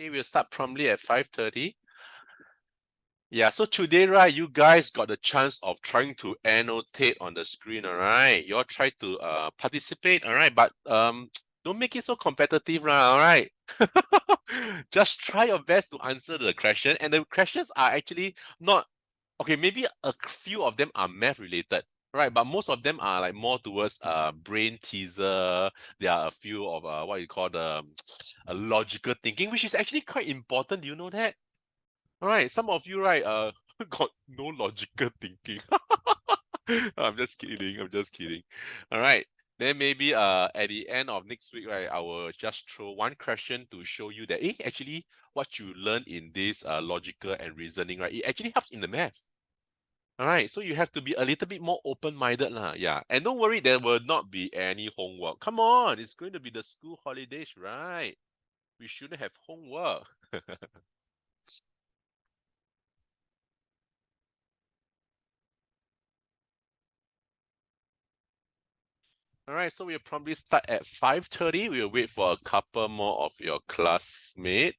Okay, we'll start promptly at 5:30. Yeah, so today, right, you guys got the chance of trying to annotate on the screen, all right? You all try to participate, all right? But don't make it so competitive, all right? Just try your best to answer the question. And the questions are actually not, okay, maybe a few of them are math related, right? But most of them are like more towards brain teaser. There are a few of what you call the logical thinking, which is actually quite important. Do you know that? All right, some of you, right, got no logical thinking. I'm just kidding. I'm just kidding. All right. Then maybe at the end of next week, right, I will just throw one question to show you that actually what you learn in this logical and reasoning, right, it actually helps in the math. All right, so you have to be a little bit more open-minded lah. Yeah, and don't worry, there will not be any homework. Come on, it's going to be the school holidays, right? We shouldn't have homework. All right, so we'll probably start at 5:30. We'll wait for a couple more of your classmates.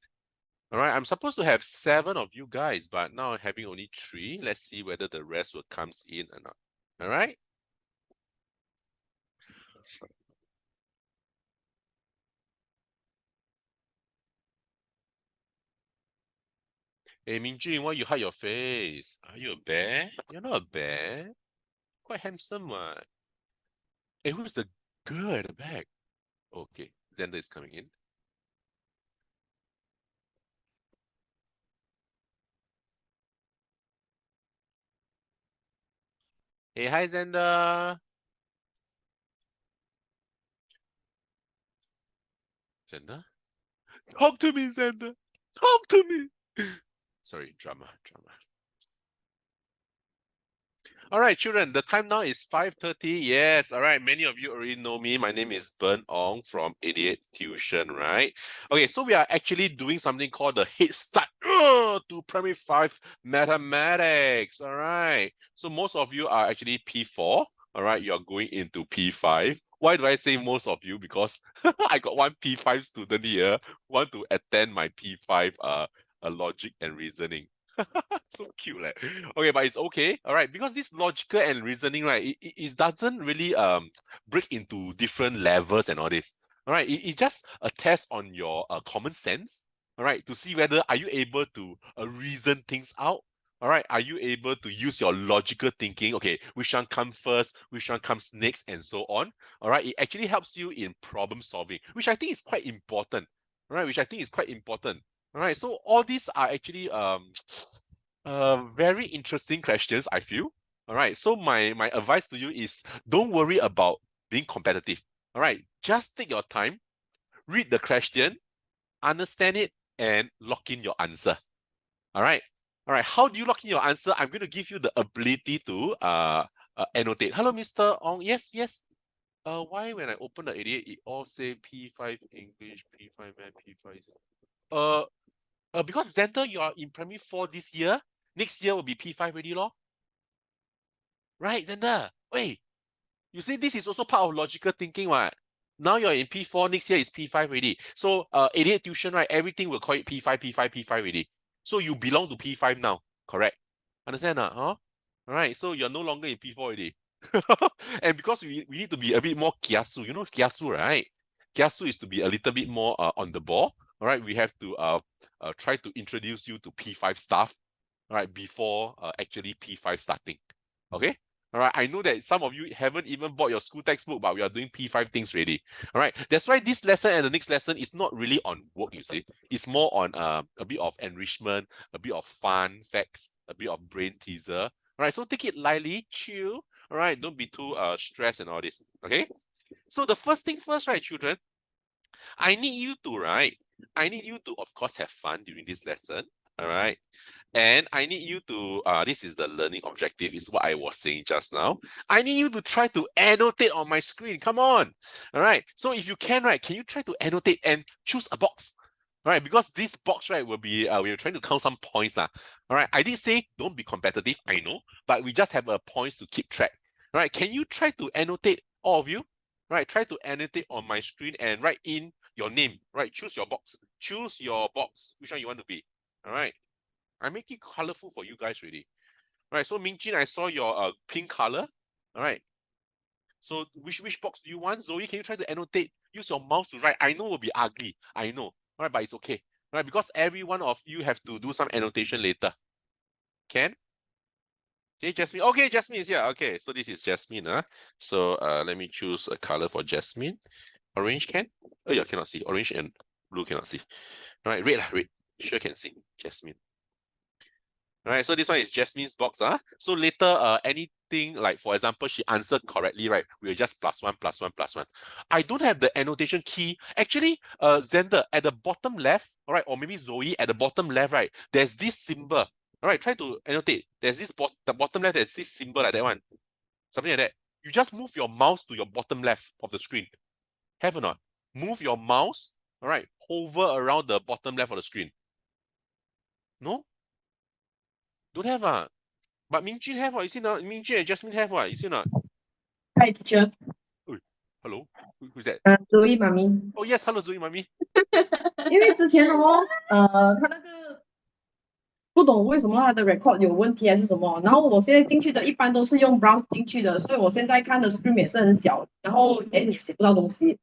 All right, I'm supposed to have 7 of you guys, but now I'm having only 3. Let's see whether the rest will comes in or not. All right? Hey, Minjun, why you hide your face? Are you a bear? You're not a bear. Quite handsome, what? Hey, who's the girl at the back? Okay, Xander is coming in. Hey, hi, Xander. Xander? Talk to me, Xander. Talk to me. Sorry, drama. All right, children, the time now is 5:30. Yes, all right. Many of you already know me. My name is Ben Ong from 88 Tuition, right? Okay, so we are actually doing something called the Head Start to Primary 5 Mathematics. All right. So most of you are actually P4. All right, you are going into P5. Why do I say most of you? Because I got one P5 student here want to attend my P5 logic and reasoning. So cute, like. Okay, but it's okay. All right, because this logical and reasoning, right, it doesn't really break into different levels and all this. All right, it's just a test on your common sense. All right, to see whether are you able to reason things out. All right, are you able to use your logical thinking? Okay, which one comes first, which one comes next, and so on. All right, it actually helps you in problem solving, which I think is quite important. All right, which I think is quite important. All right, so all these are actually very interesting questions, I feel. All right, so my advice to you is don't worry about being competitive. All right, just take your time, read the question, understand it, and lock in your answer. All right. All right. How do you lock in your answer? I'm going to give you the ability to annotate. Hello, Mr. Ong. Yes, yes. Why when I open the 88, it all say P5 English, P5 Math, P5. Uh, because Xander, you are in primary 4 this year. Next year will be P5 already, lor. Right, Xander? Wait, you see, this is also part of logical thinking, what? Now you're in P4, next year is P5 already. So 88 tuition, right? Everything will call it P5, P5, P5 already. So you belong to P5 now, correct? Understand that, huh? All right, so you're no longer in P4 already. And because we need to be a bit more kiasu, you know kiasu, right? Kiasu is to be a little bit more on the ball. All right, we have to try to introduce you to P5 stuff, all right, before actually P5 starting. Okay? All right, I know that some of you haven't even bought your school textbook, but we are doing P5 things ready. All right, that's why this lesson and the next lesson is not really on work, you see. It's more on a bit of enrichment, a bit of fun facts, a bit of brain teaser. All right, so take it lightly, chill. All right, don't be too stressed and all this. Okay? So the first thing first, right, children, I need you to, right? I need you to, of course, have fun during this lesson. All right. And I need you to, this is the learning objective, is what I was saying just now. I need you to try to annotate on my screen. Come on. All right. So if you can, right, can you try to annotate and choose a box? All right. Because this box, right, will be, we're trying to count some points. All right. I did say don't be competitive, I know, but we just have a points to keep track. All right. Can you try to annotate, all of you? Right. Try to annotate on my screen and write in your name. Right. Choose your box. choose your box. Which one you want to be? All right. I make it colorful for you guys already. All right. So Mingjin, I saw your pink color. All right. So which box do you want? Zoe, can you try to annotate? Use your mouse to write. I know it will be ugly. I know. All right, but it's okay. All right, because every one of you have to do some annotation later. Can? Okay, Jasmine. Okay, Jasmine is here. Okay, so this is Jasmine. So let me choose a color for Jasmine. Orange can? Oh yeah, cannot see. Orange and blue cannot see. All right, red lah, red. Sure can see. Jasmine. All right, so this one is Jasmine's box. So later, anything like, for example, she answered correctly, right? We'll just +1, +1, +1. I don't have the annotation key. Actually, Xander, at the bottom left, all right, or maybe Zoe at the bottom left, right? There's this symbol. All right, try to annotate. There's this the bottom left, there's this symbol like that one. Something like that. You just move your mouse to your bottom left of the screen. Have or not? Move your mouse, all right, hover around the bottom left of the screen. No? Don't have. But Mingjin have what? You see not? Mingjin and Jasmine have what? You see not? Hi, teacher. Oh, hello? Who's that? Zoe 妈咪。Oh yes, hello Zoe 妈咪。因为之前他那个不懂为什么他的 record 有问题还是什么，然后我现在进去的一般都是用 browse 进去的，所以我现在看的 screen 也是很小，然后也写不到东西。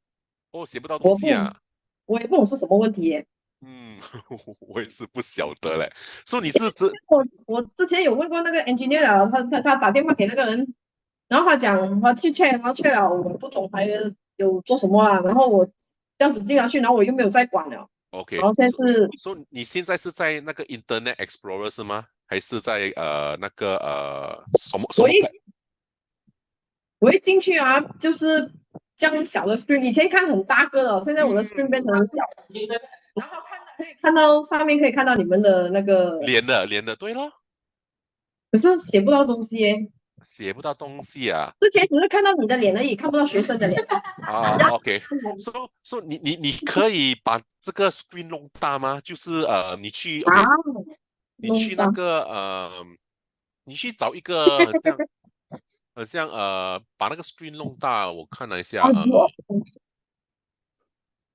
哦，写不到东西啊。我也不懂是什么问题耶。我也是不晓得嘞。所以你是我之前有问过那个 engineer 了，他打电话给那个人，然后他讲他去 check，然后 check 了，我不懂还有做什么啦，然后我这样子进下去，然后我又没有再管了。OK，然后现在是，所以你现在是在那个 Internet Explorer 是吗？还是在那个什么？我一进去啊，就是这样小的 screen，以前看很大个的，现在我的 screen 变成很小，然后可以看到上面可以看到你们的那个连的，对咯。可是写不到东西耶。写不到东西啊。之前只是看到你的脸而已，看不到学生的脸。OK，so 你可以把这个 screen 弄大吗？就是你去你去那个你去找一个很像把那个 screen 弄大，我看了一下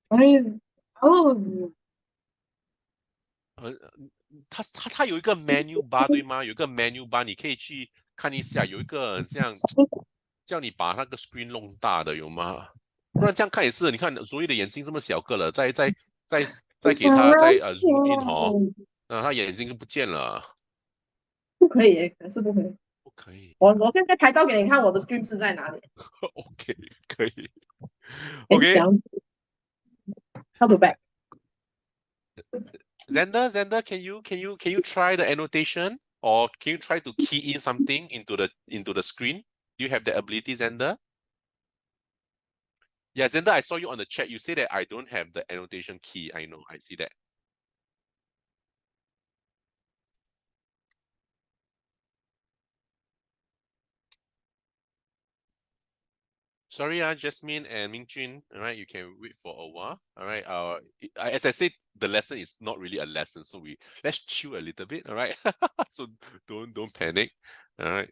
哎呦，哦，它有一个 menu bar 对吗？有一个 menu bar，你可以去看一下，有一个很像叫你把那个 screen 弄大的有吗？不然这样看也是，你看所有的眼睛这么小个了，再给他zoom in 他眼睛就不见了。不可以，可是不可以。不可以。我现在拍照给你看，我的 screen 是在哪里。OK，可以。OK。How to back? Xander, can you try the annotation, or can you try to key in something into the screen? Do you have the ability, Xander? Yeah, Xander, I saw you on the chat. You say that I don't have the annotation key. I know, I see that. Sorry, Jasmine and Mingjun. All right, you can wait for a while. All right. As I said, the lesson is not really a lesson, so let's chill a little bit. All right. So don't panic. All right.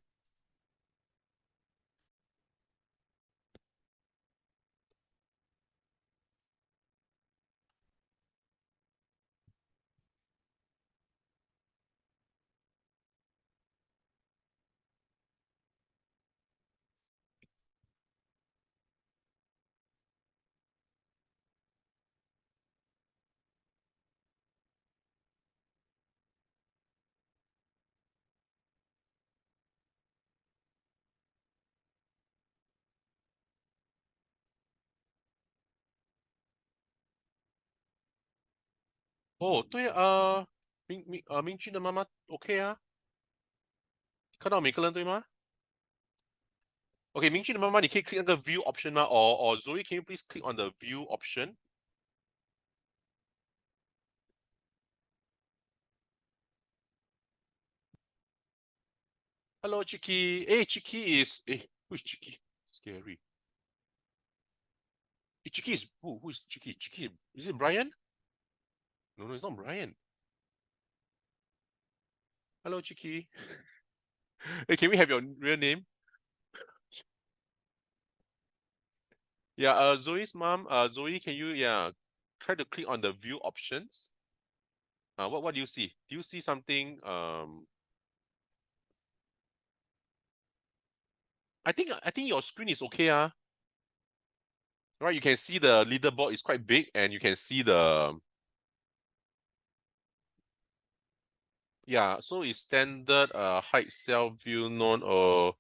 哦，对明君的妈妈 OK 啊，看到每个人对吗？OK，明君的妈妈，你可以 click 那个 view option 吗？or Zoe，can you please click on the view option? Hello, Chicky. Hey, Chicky is. Hey, who is Chicky? Scary. Hey, Chicky is who? Who is Chicky? Chicky is it Brian? No, it's not Brian. Hello, Chicky. Hey, can we have your real name? Yeah, Zoe's mom. Zoe, can you try to click on the view options. What do you see? Do you see something? I think your screen is okay. Right, you can see the leaderboard is quite big, and you can see the so it's standard height self view none, or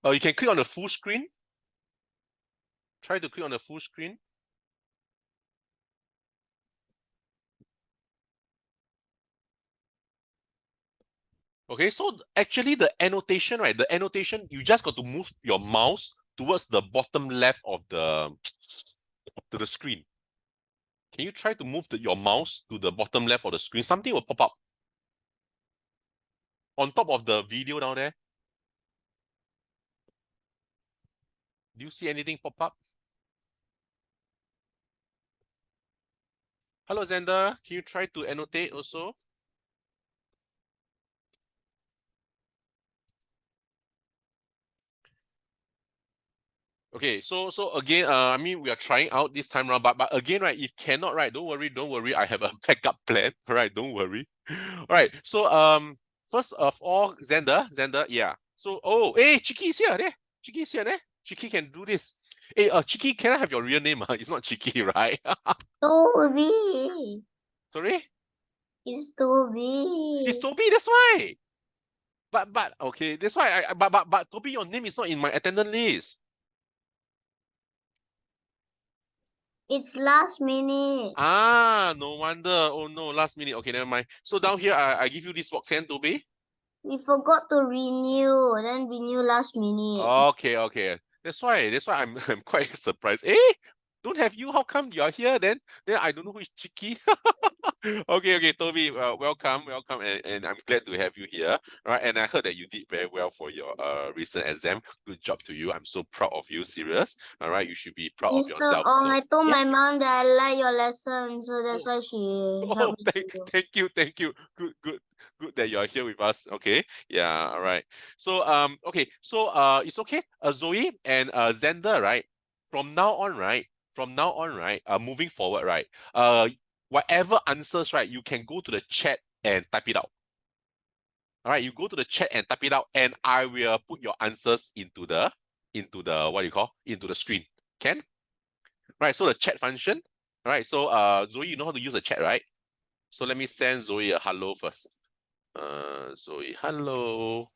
you can click on the full screen. Try to click on the full screen. Okay, so actually the annotation, right? The annotation, you just got to move your mouse towards the bottom left of the to the screen. Can you try to move your mouse to the bottom left of the screen? Something will pop up on top of the video down there. Do you see anything pop up? Hello, Xander. Can you try to annotate also? Okay, so again, I mean, we are trying out this time around, but again, right, if cannot, right, don't worry, I have a backup plan, right? Don't worry. All right, so first of all, Xander, yeah. So hey, Chicky is here, there. Chicky is here, there. Chicky can do this. Hey, Chicky, can I have your real name? It's not Chicky, right? Toby. Sorry? It's Toby. It's Toby, that's why. But okay, that's why but Toby, your name is not in my attendance list. It's last minute. No wonder. Oh no, last minute. Okay, never mind. So down here, I give you this box, can Toby? We forgot to renew, then renew last minute. Okay. That's why I'm I'm quite surprised. Don't have you? How come you're here? Then I don't know who is Chicky. Okay, Toby, welcome, and I'm glad to have you here. Right, and I heard that you did very well for your recent exam. Good job to you. I'm so proud of you. Serious. All right, you should be proud of Mr. yourself. Ong, So, I told yeah. my mom that I like your lesson, so that's why she helped me. Thank you. Good that you're here with us. Okay. Yeah, all right. So okay, so it's okay. Zoe and Xander, right? From now on, right? Moving forward, right? Whatever answers, right, you can go to the chat and type it out. All right, you go to the chat and type it out, and I will put your answers into the what you call into the screen. Can? Right, so the chat function. All right, so Zoe, you know how to use the chat, right? So let me send Zoe a hello first. Zoe, hello.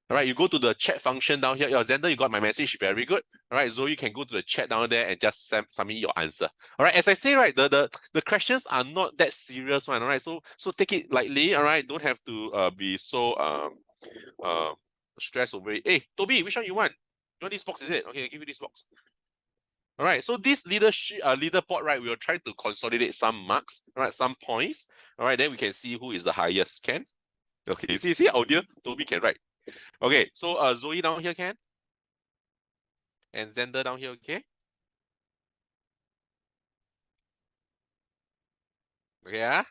All right, you go to the chat function down here. Xander, you got my message. Very good. All right, Zoe, you can go to the chat down there and just submit your answer. All right, as I say, right, the questions are not that serious one. All right, so take it lightly. All right, don't have to be so stressed over it. Hey, Toby, which one you want? You want this box? Is it okay? I'll give you this box. All right, so this leaderboard, right, we will try to consolidate some marks, all right, some points. All right, then we can see who is the highest. Can? Okay, see, oh dear, Toby can write. Okay, so Zoe down here can? And Xander down here, okay? Okay,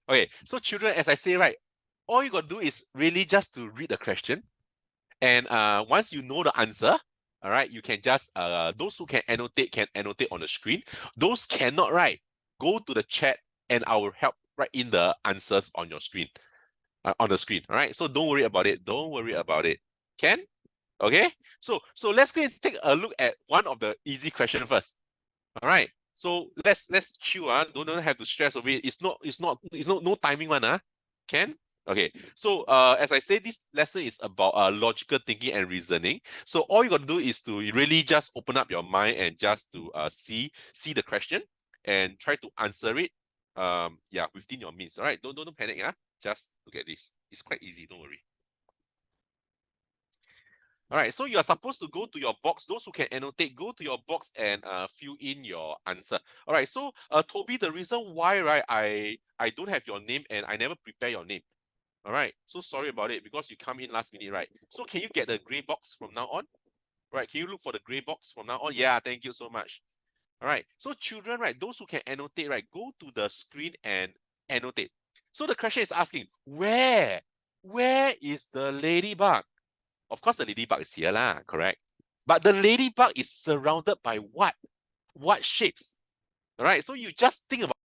Okay, so children, as I say, right, all you got to do is really just to read the question. And once you know the answer, all right, you can just, those who can annotate on the screen. Those cannot, right, go to the chat and I will help write in the answers on your screen, on the screen, all right? So don't worry about it. Can? Okay, so let's go and take a look at one of the easy question first. All right, so let's chill. Don't have to stress over it. It's no timing one. Can? Okay, so as I said, this lesson is about logical thinking and reasoning. So all you got to do is to really just open up your mind and just to see the question and try to answer it. Within your means. All right, don't panic. Just look at this. It's quite easy. Don't worry. All right, so you are supposed to go to your box. Those who can annotate, go to your box and fill in your answer. All right, so Toby, the reason why, right, I don't have your name and I never prepare your name. All right, so sorry about it because you come in last minute, right? So can you get the gray box from now on? Right, can you look for the gray box from now on? Yeah, thank you so much. All right, so children, right, those who can annotate, right, go to the screen and annotate. So the question is asking, where is the ladybug? Of course, the ladybug is here, correct? But the ladybug is surrounded by what? What shapes? All right, so you just think about